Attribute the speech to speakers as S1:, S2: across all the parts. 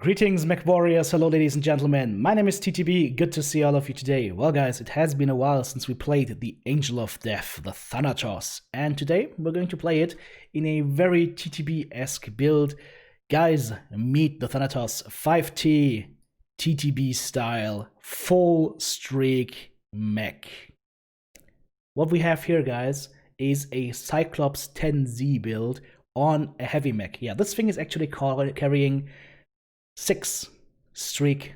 S1: Greetings, Mechwarriors. Hello, ladies and gentlemen. My name is TTB. Good to see all of you today. Well, guys, it has been a while since we played the Angel of Death, the Thanatos. And today, we're going to play it in a very TTB-esque build. Guys, meet the Thanatos 5T TTB style full streak mech. What we have here, guys, is a Cyclops 10Z build on a heavy mech. Yeah, this thing is actually carrying 6 streak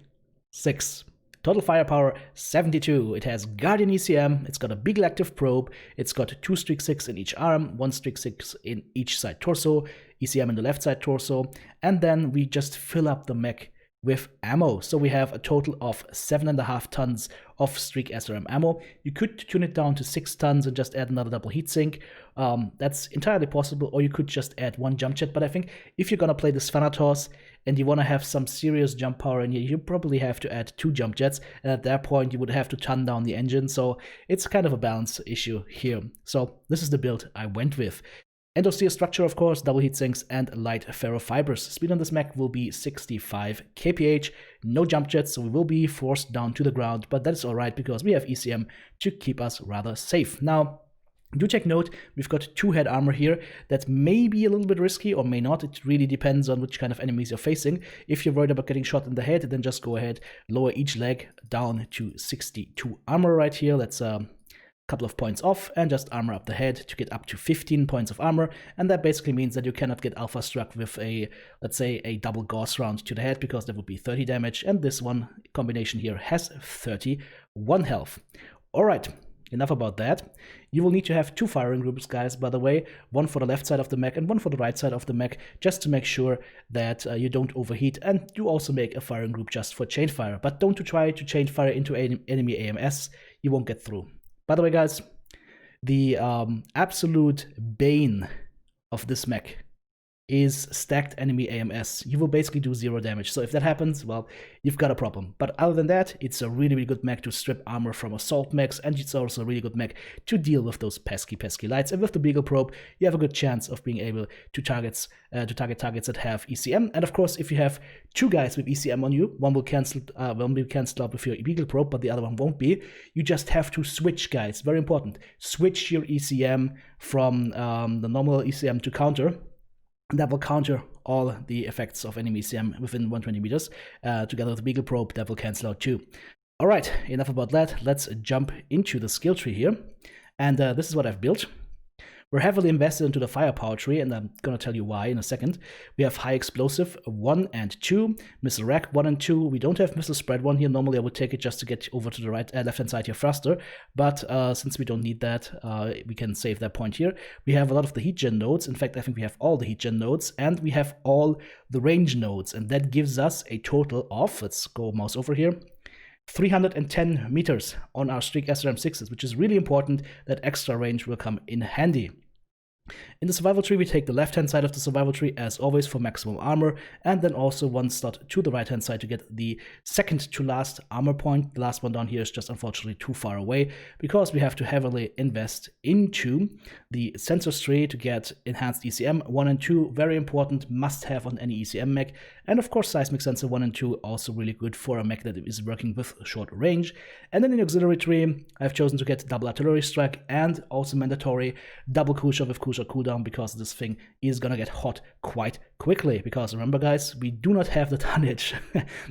S1: 6 total firepower 72. It has Guardian ECM, it's got a Beagle active probe, it's got 2 streak 6 in each arm, 1 streak 6 in each side torso, ECM in the left side torso, and then we just fill up the mech with ammo. So we have a total of 7.5 tons of Streak SRM ammo. You could tune it down to 6 tons and just add another double heatsink. That's entirely possible, or you could just add 1 jump jet. But I think if you're gonna play this Thanatos and you want to have some serious jump power in here, you probably have to add 2 jump jets, and at that point you would have to turn down the engine, so it's kind of a balance issue here. So this is the build I went with. Endosteel structure, of course, double heat sinks, and light ferrofibers. Speed on this mech will be 65 kph, no jump jets, so we will be forced down to the ground, but that is alright because we have ECM to keep us rather safe. Now, do take note, we've got 2 head armor here that may be a little bit risky or may not. It really depends on which kind of enemies you're facing. If you're worried about getting shot in the head, then just go ahead, lower each leg down to 62 armor right here. That's couple of points off, and just armor up the head to get up to 15 points of armor, and that basically means that you cannot get alpha struck with a, let's say, a double Gauss round to the head, because that would be 30 damage, and this one combination here has 31 health. Alright, enough about that. You will need to have 2 firing groups, guys, by the way, one for the left side of the mech and one for the right side of the mech, just to make sure that you don't overheat, and you also make a firing group just for chain fire, but don't try to chain fire into enemy AMS, you won't get through. By the way, guys, the absolute bane of this mech is stacked enemy AMS. You will basically do 0 damage. So if that happens, well, you've got a problem. But other than that, it's a really, really good mech to strip armor from assault mechs, and it's also a really good mech to deal with those pesky lights. And with the Beagle probe, you have a good chance of being able to target targets that have ECM. And of course, if you have 2 guys with ECM on you, one will cancel out with your Beagle probe, but the other one won't be. You just have to switch, guys. Very important. Switch your ECM from the normal ECM to counter. That will counter all the effects of enemy ECM within 120 meters. Together with the Beagle probe, that will cancel out too. Alright, enough about that. Let's jump into the skill tree here. And this is what I've built. We're heavily invested into the firepower tree, and I'm going to tell you why in a second. We have high explosive 1 and 2, missile rack 1 and 2. We don't have missile spread 1 here. Normally I would take it just to get over to the left-hand side here faster, but since we don't need that, we can save that point here. We have a lot of the heat gen nodes. In fact, I think we have all the heat gen nodes, and we have all the range nodes, and that gives us a total of, let's go mouse over here, 310 meters on our Streak SRM6s, which is really important. That extra range will come in handy. In the survival tree, we take the left-hand side of the survival tree, as always, for maximum armor, and then also 1 slot to the right-hand side to get the second to last armor point. The last one down here is just unfortunately too far away, because we have to heavily invest into the sensors tree to get enhanced ECM 1 and 2, very important, must have on any ECM mech, and of course seismic sensor 1 and 2, also really good for a mech that is working with short range. And then in the auxiliary tree, I've chosen to get double artillery strike and also mandatory double crucial with crucial cooldown, because this thing is gonna get hot quite quickly. Because remember, guys, we do not have the tonnage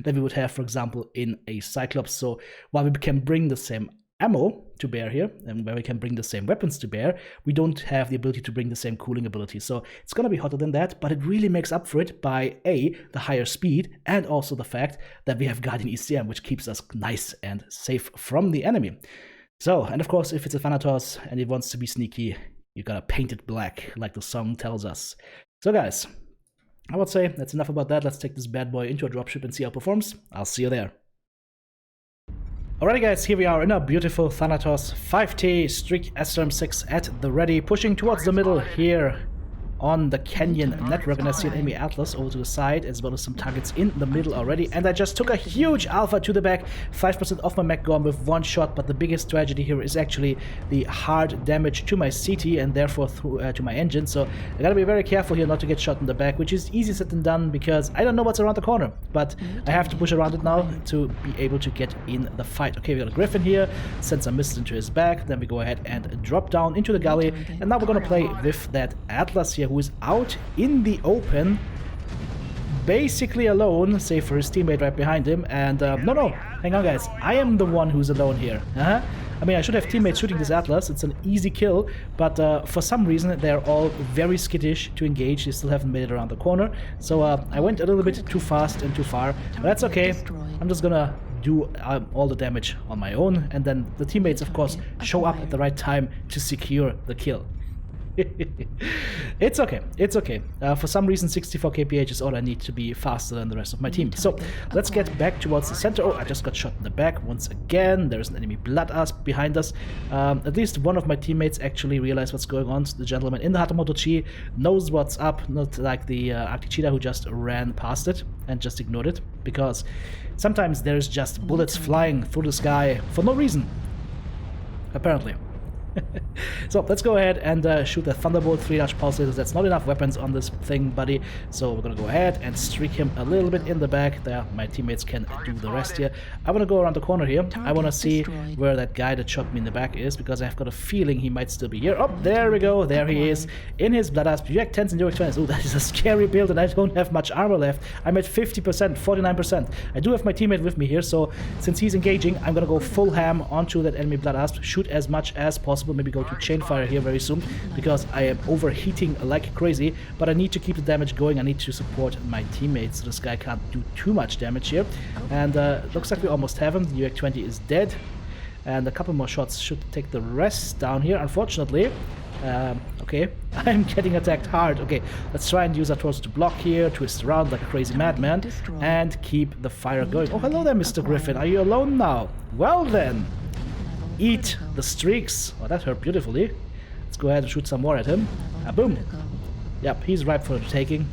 S1: that we would have, for example, in a Cyclops. So while we can bring the same ammo to bear here, and where we can bring the same weapons to bear, we don't have the ability to bring the same cooling ability. So it's gonna be hotter than that, but it really makes up for it by A, the higher speed, and also the fact that we have Guardian ECM, which keeps us nice and safe from the enemy. So, and of course, if it's a Thanatos and it wants to be sneaky, you gotta paint it black, like the song tells us. So guys, I would say that's enough about that. Let's take this bad boy into a dropship and see how it performs. I'll see you there. Alrighty, guys, here we are in our beautiful Thanatos 5T Streak SRM6 at the ready, pushing towards the middle here on the Canyon network, and I see an enemy Atlas over to the side, as well as some targets in the middle already, and I just took a huge alpha to the back, 5% off my mech gone with one shot, but the biggest tragedy here is actually the hard damage to my CT and therefore through, to my engine, so I gotta be very careful here not to get shot in the back, which is easy said than done because I don't know what's around the corner, but I have to push around it now to be able to get in the fight. Okay, we got a Griffin here, send some missiles into his back, then we go ahead and drop down into the galley, and now we're gonna play with that Atlas here, who is out in the open, basically alone, save for his teammate right behind him, and no, hang on guys, I am the one who's alone here. I mean, I should have teammates shooting this Atlas, it's an easy kill, but for some reason they're all very skittish to engage, they still haven't made it around the corner, so I went a little bit too fast and too far, but that's okay, I'm just gonna do all the damage on my own, and then the teammates of course show up at the right time to secure the kill. It's okay, it's okay. For some reason 64 kph is all I need to be faster than the rest of my team. So let's get back towards the center. Oh, I just got shot in the back once again. There's an enemy blood asp behind us. At least one of my teammates actually realized what's going on. The gentleman in the Hatamoto Chi knows what's up, not like the Arctic Cheetah who just ran past it and just ignored it, because sometimes there's just bullets flying through the sky for no reason, apparently. So let's go ahead and shoot the Thunderbolt 3 large pulsators. That's not enough weapons on this thing, buddy, so we're gonna go ahead and streak him a little bit in the back. There, my teammates can do the rest here. I want to go around the corner here. I want to see where that guy that shot me in the back is, because I've got a feeling he might still be here. Oh, there we go, there he is, in his blood asp, React 10s and React 20s. Oh, that is a scary build, and I don't have much armor left. I'm at 50%, 49%. I do have my teammate with me here, so since he's engaging, I'm gonna go full ham onto that enemy blood asp, shoot as much as possible, maybe go to chain fire here very soon, because I am overheating like crazy, but I need to keep the damage going. I need to support my teammates, so this guy can't do too much damage here, and looks like we almost have him. The UX-20 is dead, and a couple more shots should take the rest down here, unfortunately. Okay, I'm getting attacked hard. Okay, let's try and use our torso to block here, twist around like a crazy madman, and keep the fire going. Oh, hello there, Mr. Griffin. Are you alone now? Well then, eat the streaks. Oh, that hurt beautifully. Let's go ahead and shoot some more at him. Boom. Yep, he's ripe for the taking.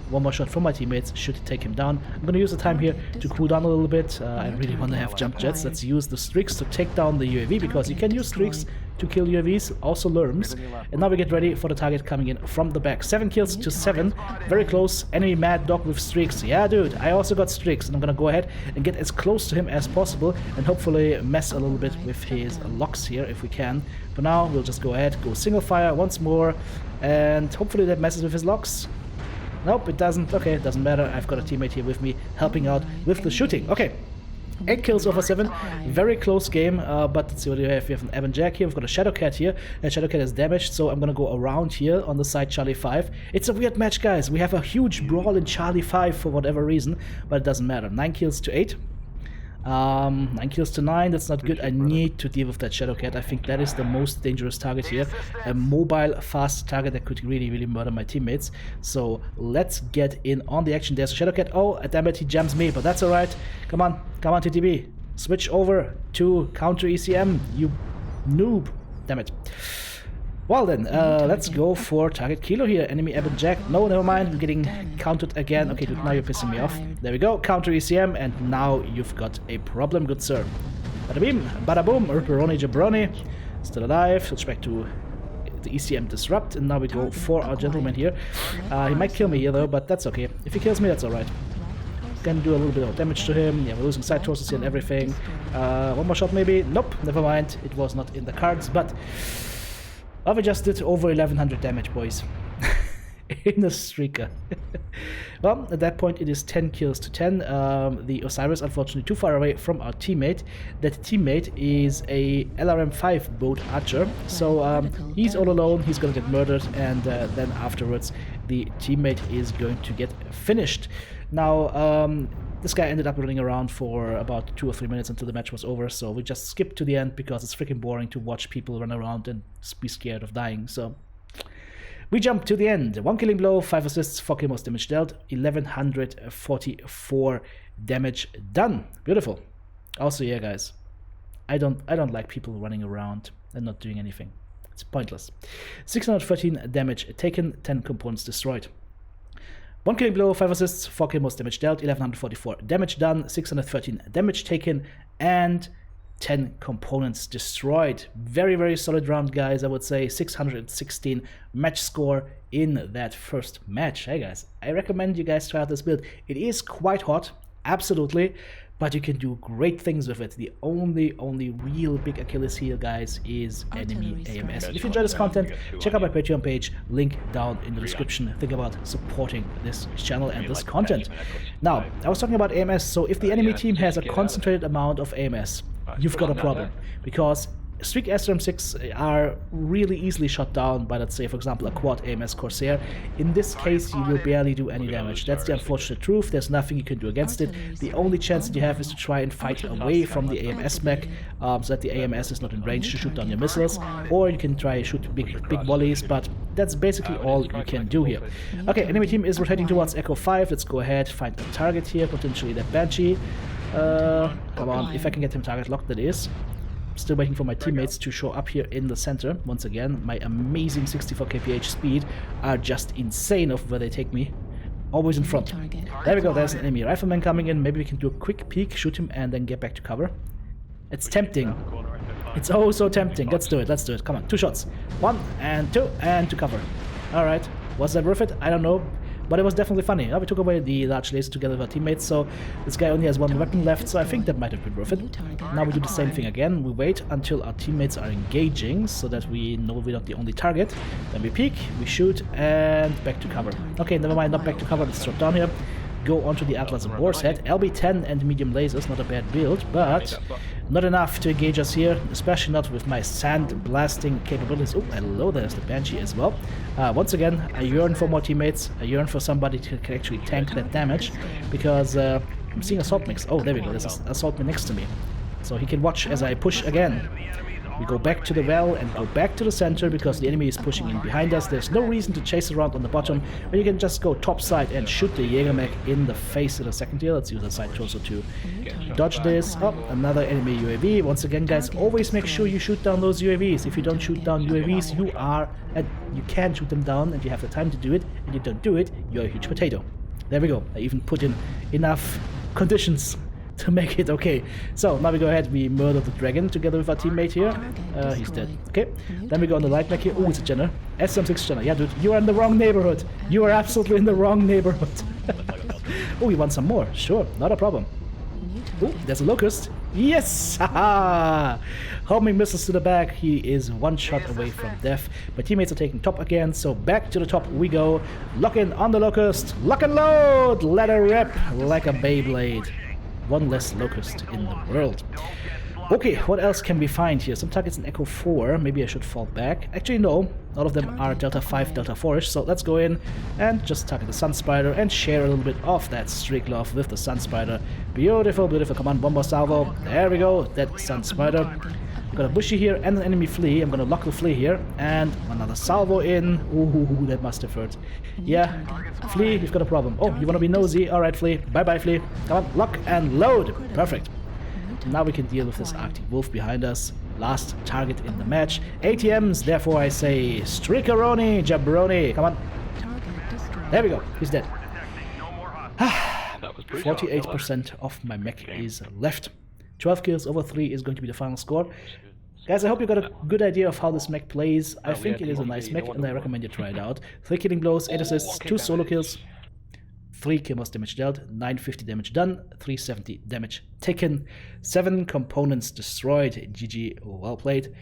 S1: One more shot from my teammates should take him down. I'm going to use the time here to cool down a little bit. I really want to have jump jets. Let's use the streaks to take down the UAV, because you can use streaks to kill UAVs, also Lerms. And now we get ready for the target coming in from the back. 7 kills to 7. Very close. Enemy Mad Dog with streaks. Yeah, dude, I also got streaks, and I'm going to go ahead and get as close to him as possible and hopefully mess a little bit with his locks here if we can. For now, we'll just go ahead, go single fire once more, and hopefully that messes with his locks. Nope, it doesn't. Okay, it doesn't matter. I've got a teammate here with me helping out with the shooting. Okay, 8 kills over 7. Very close game, but let's see what we have. We have an Evan Jack here. We've got a Shadowcat here. And Shadowcat is damaged, so I'm going to go around here on the side Charlie 5. It's a weird match, guys. We have a huge brawl in Charlie 5 for whatever reason, but it doesn't matter. 9 kills to 8. 9 kills to 9, that's not good. I need to deal with that Shadowcat. I think that is the most dangerous target here. A mobile, fast target that could really, really murder my teammates. So let's get in on the action. There's a Shadowcat. Oh, damn it, he jams me, but that's alright. Come on, TTB. Switch over to counter ECM, you noob. Damn it. Well then, let's go for target Kilo here. Enemy Evan Jack. No, never mind. I'm getting countered again. Okay, dude, now you're pissing me off. There we go. Counter ECM, and now you've got a problem, good sir. Bada beam, bada boom. Ripperoni Jabroni. Still alive. Switch back to the ECM Disrupt, and now we go for our gentleman here. He might kill me here though, but that's okay. If he kills me, that's alright. Can do a little bit of damage to him. Yeah, we're losing side torsos here and everything. One more shot maybe. Nope, never mind. It was not in the cards, but we just did over 1100 damage, boys. In a streaker. Well, at that point it is 10 kills to 10. The Osiris, unfortunately, too far away from our teammate. That teammate is a LRM5 boat archer. So he's all alone, he's gonna get murdered, and then afterwards the teammate is going to get finished. Now, this guy ended up running around for about 2 or 3 minutes until the match was over, so we just skipped to the end because it's freaking boring to watch people run around and be scared of dying. So we jump to the end. 1 killing blow, 5 assists, 4 kill most damage dealt, 1144 damage done. Beautiful. Also, yeah, guys, I don't like people running around and not doing anything. It's pointless. 613 damage taken, 10 components destroyed. 1 killing blow, 5 assists, 4 kill most damage dealt, 1144 damage done, 613 damage taken, and 10 components destroyed. Very, very solid round, guys. I would say 616 match score in that first match. Hey guys, I recommend you guys try out this build. It is quite hot, absolutely, but you can do great things with it. The only real big Achilles heel, guys, is enemy AMS. If you enjoy this content, check out my Patreon page, link down in the description. Think about supporting this channel and this content. Now, I was talking about AMS, so if the enemy team has a concentrated amount of AMS, you've got a problem, because Streak SRM6 are really easily shot down by, let's say, for example, a quad AMS Corsair. In this case, you will barely do any damage. That's the unfortunate truth. There's nothing you can do against it. The only chance that you have is to try and fight away from the AMS mech, so that the AMS is not in range to shoot down your missiles, or you can try and shoot big volleys, but that's basically all you can do here. Okay, enemy team is rotating towards Echo 5. Let's go ahead, find a target here, potentially that Banshee. Come on, if I can get him target locked, that is. Still waiting for my teammates to show up here in the center. Once again, my amazing 64 kph speed are just insane of where they take me. Always in front. There we go, there's an enemy rifleman coming in. Maybe we can do a quick peek, shoot him, and then get back to cover. It's tempting. It's oh so tempting. Let's do it, let's do it. Come on, 2 shots. 1 and 2 and to cover. Alright, was that worth it? I don't know. But it was definitely funny. We took away the large laser together with our teammates, so this guy only has 1 weapon left, so I think that might have been worth it. Now we do the same thing again. We wait until our teammates are engaging, so that we know we're not the only target. Then we peek, we shoot, and back to cover. Okay, never mind, not back to cover, let's drop down here. Go onto the Atlas of Boar's Head. LB10 and medium lasers, not a bad build, but not enough to engage us here, especially not with my sand blasting capabilities. Oh, hello, there's the Banshee as well. Once again, I yearn for more teammates. I yearn for somebody who can actually tank that damage, because I'm seeing Assault Mix. Oh, there we go, there's an Assault Mix next to me. So he can watch as I push again. We go back to the well and go back to the center because the enemy is pushing in behind us. There's no reason to chase around on the bottom, but you can just go top side and shoot the Jägermech in the face in a second here. Let's use the side torso to dodge this. Oh, another enemy UAV. Once again, guys, always make sure you shoot down those UAVs. If you don't shoot down UAVs, you can shoot them down and you have the time to do it, and you don't do it, you're a huge potato. There we go. I even put in enough conditions to make it okay. So now we go ahead, we murder the dragon together with our teammate here. He's dead. Okay. Then we go on the light mech here. Oh, it's a Jenner. SM6 Jenner. Yeah, dude, you are in the wrong neighborhood. You are absolutely in the wrong neighborhood. Oh, you want some more? Sure, not a problem. Oh, there's a Locust. Yes! Haha! Homing missiles to the back. He is 1 shot away from death. My teammates are taking top again, so back to the top we go. Lock in on the Locust. Lock and load! Let her rip like a Beyblade. 1 less Locust in the world. Okay, what else can we find here? Some targets in Echo 4. Maybe I should fall back. Actually, no. All of them are Delta 5, Delta 4-ish. So let's go in and just target the Sun Spider and share a little bit of that streak love with the Sun Spider. Beautiful, beautiful. Come on, one more salvo. There we go. That Sun Spider. We've got a Bushy here and an enemy Flea. I'm going to lock the Flea here. And another salvo in. Ooh, that must have hurt. Yeah, Flea, you've got a problem. Oh, you want to be nosy? Alright, Flea. Bye-bye, Flea. Come on, lock and load. Perfect. Now we can deal with this Arctic Wolf behind us. Last target in the match. ATMs, therefore I say Streakeroni, Jabroni. Come on. There we go. He's dead. 48% of my mech is left. 12 kills over 3 is going to be the final score. Guys, I hope you got a good idea of how this mech plays. I think it is a nice mech and I recommend you try it out. 3 killing blows, 8 assists, 2 solo kills, 3 kill most damage dealt, 950 damage done, 370 damage taken, 7 components destroyed. GG, well played.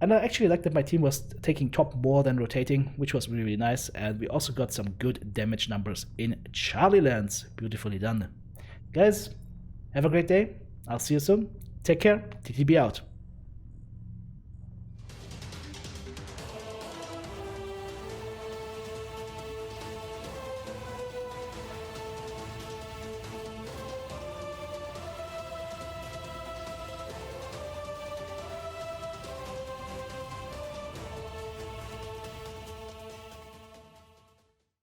S1: And I actually like that my team was taking top more than rotating, which was really, really nice. And we also got some good damage numbers in Charlie Lands. Beautifully done. Guys, have a great day. I'll see you soon. Take care. TTB out.